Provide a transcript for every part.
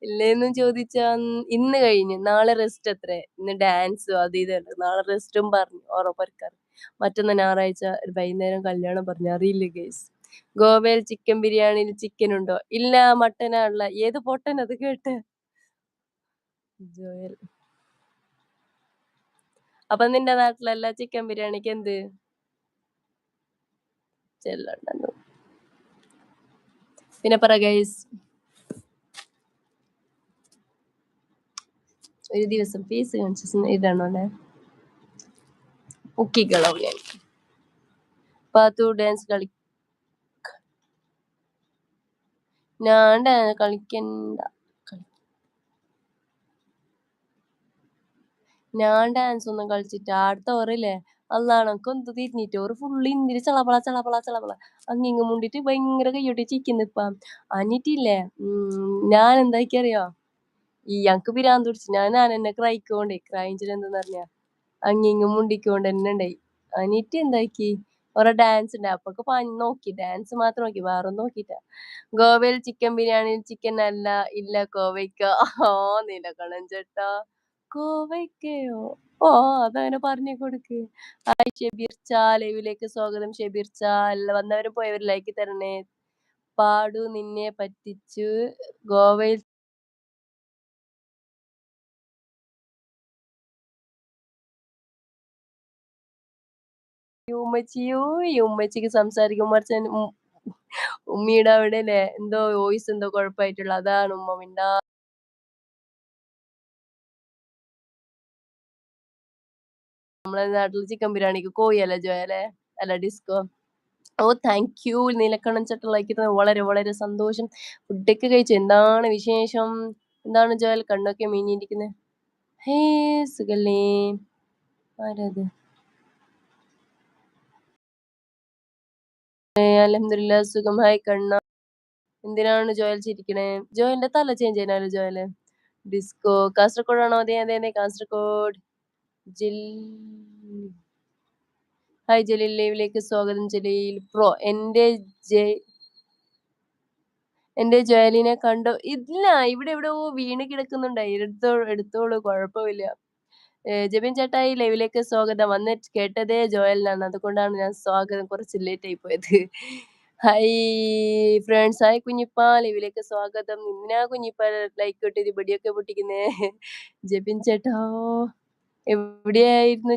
ഇല്ലേന്നും ചോദിച്ചാ ഇന്ന് കഴിഞ്ഞ്. നാളെ റെസ്റ്റ് അത്രേ. ഇന്ന് ഡാൻസും അത് ഇതുണ്ട്. നാളെ റെസ്റ്റും പറഞ്ഞു. ഒറപ്പരക്കാർ. മറ്റന്നാ ഞായറാഴ്ച വൈകുന്നേരം കല്യാണം പറഞ്ഞു. അറിയില്ല ഗൈസ്. ഗോവയിൽ ചിക്കൻ ബിരിയാണിയിൽ ചിക്കനുണ്ടോ? ഇല്ല മട്ടനാ ഉള്ളെ. ഏത് പൊട്ടൻ അത് കേട്ടെ? ജോയൽ. അപ്പൊ നിന്റെ നാട്ടിലല്ല ചിക്കൻ ബിരിയാണിക്ക് എന്ത്? ചെല്ലണ്ടെന്ന്. പിന്നെ പറ ഗൈസ്. ഒരു ദിവസം ഫേസ് കാണിച്ച ഇതാണോ അല്ലെ? പൊക്കിക്കളാവും ഞാൻ. പാത്തു ഡാൻസ് കളി ഞാൻ കളിക്കണ്ട. ഞാൻ ഡാൻസ് ഒന്നും കളിച്ചിട്ട് അടുത്ത ഓറില്ലേ അല്ലാണ് കൊന്ത് തിരിഞ്ഞിട്ട് ഒരു ഫുള്ള് ഇന്ത്യയിൽ ചളപള ചളപള ചളപള അങ്ങിങ്ങ് മുണ്ടിട്ട് ഭയങ്കര കയ്യോട്ടി ചിക്കുന്നിപ്പം അനിറ്റില്ലേ ഞാൻ എന്താക്കിയറിയോ ഈ ഞങ്ങക്ക് പിരാന്ത് പിടിച്ചു ഞാൻ എന്നെ ക്രൈഞ്ചിൽ എന്തെന്ന് പറഞ്ഞ അങ്ങിങ്ങ് മുണ്ടിക്കൊണ്ട് തന്നെ ഉണ്ടായി അനിറ്റ് എന്താക്കി ഓരോ ഡാൻസ് ഉണ്ട് അപ്പൊക്കെ നോക്കി ഡാൻസ് മാത്രം നോക്കി വേറെ നോക്കിട്ട ഗോവയിൽ ചിക്കൻ ബിരിയാണിയിൽ ചിക്കൻ അല്ല ഇല്ല കോവയ്ക്ക ഓ നിലക്കണം ചേട്ടാ കോവയ്ക്കയോ ഓ അതങ്ങനെ പറഞ്ഞു കൊടുക്ക് ഹായ് ഷെബീർ ചാ ലൈവിലേക്ക് സ്വാഗതം ഷെബീർ ചാ അല്ല വന്നവരും പോയവർ ലൈക്ക് തരണേ പാടു നിന്നെ പറ്റിച്ചു ഗോവയിൽ ഉമ്മച്ചിയോ ഈ ഉമ്മച്ചിക്ക് സംസാരിക്കുമ്പോൾ ഉമ്മിയുടെ അവിടെ അല്ലേ എന്തോ വോയിസ് എന്തോ കുഴപ്പമായിട്ടുള്ള അതാണ് ഉമ്മ മിണ്ടാ നമ്മളെ നാട്ടിൽ ചിക്കൻ ബിരിയാണിക്ക് കോഴിയല്ലേ ജോയല്ലേ അല്ല ഡിസ്കോ ഓ താങ്ക് യു നീലക്കണ്ണൻ ചട്ടലാക്കുന്നത് വളരെ വളരെ സന്തോഷം ഫുഡൊക്കെ കഴിച്ചു എന്താണ് വിശേഷം എന്താണ് ജോയൽ കണ്ണൊക്കെ മീനിയിരിക്കുന്നത് ഹേ സുഖല്ലേ ആരത് അൽഹംദുലില്ലാ സുഖം ഹായ് കണ്ണ എന്തിനാണ് ജോയൽ ചിരിക്കണേ ജോയലിന്റെ തല ചേഞ്ച് ചെയ്യാനല്ലോ ജോയല് ഡിസ്കോ കാസർഗോഡാണോ അതെ അതെ അതെ കാസർഗോഡ് ജിൽ ഹായ് ജലീൽ ലൈവിലേക്ക് സ്വാഗതം ജലീൽ പ്രോ എന്റെ ജോയലിനെ കണ്ടോ ഇല്ല ഇവിടെ എവിടെയോ വീണ് കിടക്കുന്നുണ്ട് എടുത്തോളൂ കുഴപ്പമില്ല ജെബിൻ ചേട്ടായി ലൈവിലേക്ക് സ്വാഗതം വന്നിട്ട് കേട്ടതേ ജോയലിനാണ് അതുകൊണ്ടാണ് ഞാൻ സ്വാഗതം കുറച്ച് ലേറ്റ് ആയി പോയത് ഹായ് ഫ്രണ്ട്സ് ഹായ് കുഞ്ഞിപ്പ ലൈവിലേക്ക് സ്വാഗതം ഇന്നാ കുഞ്ഞിപ്പ ലൈക്ക് ഇട്ടിട്ട് ബടിയൊക്കെ പൊട്ടിക്കുന്നേ ജെബിൻ ചേട്ടാ എവിടെയായിരുന്നു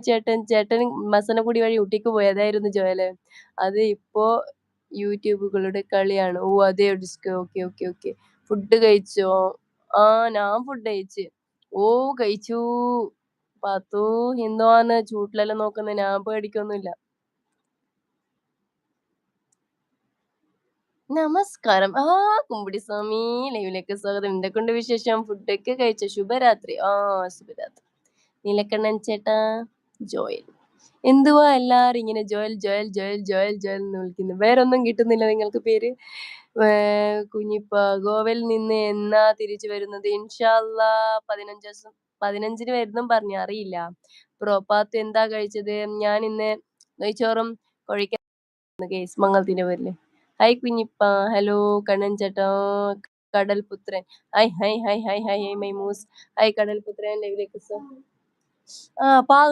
ചേട്ടൻ മസനഗുഡി വഴി ഊട്ടിക്ക് പോയതായിരുന്നു ജോയല് അത് ഇപ്പോ യൂട്യൂബുകളുടെ കളിയാണ് ഓ അതെ disco okay okay okay food കഴിച്ചോ ആ ഞാൻ ഫുഡ് കഴിച്ച് ഓ കഴിച്ചു പാത്തു ഹിന്ദുവാന്ന് ചൂട്ടിലെല്ലാം നോക്കുന്നത് ഞാൻ പേടിക്കൊന്നുമില്ല നമസ്കാരം ആ കുമ്പിടി സ്വാമി ലൈവിലേക്ക് സ്വാഗതം എന്തൊക്കെയുണ്ട് വിശേഷം ഫുഡൊക്കെ കഴിച്ച ശുഭരാത്രി ആ ശുഭരാത്രി നീലക്കണ്ണൻ ചേട്ടാ ജോയൽ എന്തുവാ എല്ലാരും ഇങ്ങനെ Joel Joel Joel Joel Joel എന്ന് വിളിക്കുന്നു വേറൊന്നും കിട്ടുന്നില്ല നിങ്ങൾക്ക് പേര് കുഞ്ഞിപ്പ ഗോവയിൽ നിന്ന് എന്നാ തിരിച്ചു വരുന്നത് ഇൻഷാല്ലാ 15 വരുന്നും പറഞ്ഞു അറിയില്ല പ്രോപ്പാത്ത് എന്താ കഴിച്ചത് ഞാൻ ഇന്ന് നെയ്ച്ചോറും കൊഴിക്കാൻ കേസ് മംഗളത്തിന്റെ പേരില് ഹായ് കുഞ്ഞിപ്പ ഹലോ കണ്ണൻ ചേട്ടാ കടൽ പുത്രൻ hi hi hi hi hi hi Maimoos hi കടൽ പുത്രൻ ലൈവിലേക്ക് ആ പാക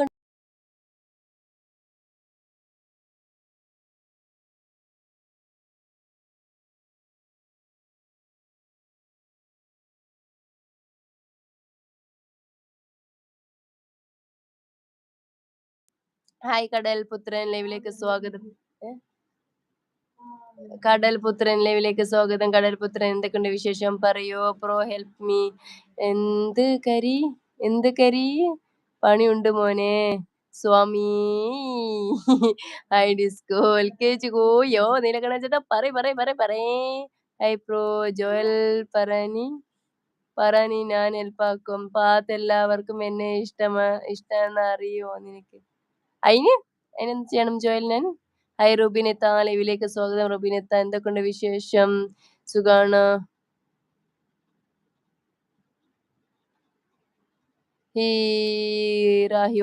ഹായ് കടൽ പുത്രൻ ലൈവിലേക്ക് സ്വാഗതം കടൽ പുത്രൻ ലൈവിലേക്ക് സ്വാഗതം കടൽ പുത്രൻ എന്തൊക്കെയുണ്ട് വിശേഷം പറയോ പ്രോ ഹെൽപ്പ് മീ എന്ത് കരി പണിയുണ്ട് മോനെ സ്വാമി ഹൈ ഡിസ്കോ എൽകെജി കോയോ നീലക്കണ ചേട്ടാ പറയേ ഹൈ പ്രോ ജോയൽ പറനി ഞാൻ ഹെൽപ്പാക്കും പാത്ത് എല്ലാവർക്കും എന്നെ ഇഷ്ടമെന്ന് അറിയോ നിനക്ക് അതിനെന്ത് ചെയ്യണം ജോയൽ ഞാൻ ഹായ് റുബിനെത്ത ലൈവിലേക്ക് സ്വാഗതം റുബിനെത്ത എന്തൊക്കെയുണ്ട് വിശേഷം സുഖാണ് ഈ റാഹി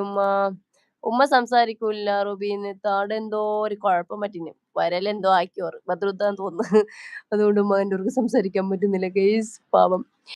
ഉമ്മ സംസാരിക്കൂല റുബിനെത്ത അവിടെ എന്തോ ഒരു കുഴപ്പം പറ്റിന് വരലെന്തോ ആക്കിയോറ് ബദ്രുദ്ധാന്ന് തോന്നുന്നു അതുകൊണ്ട് ഉമ്മ എൻ്റെ സംസാരിക്കാൻ പറ്റുന്നില്ല ഗെയ്സ് പാവം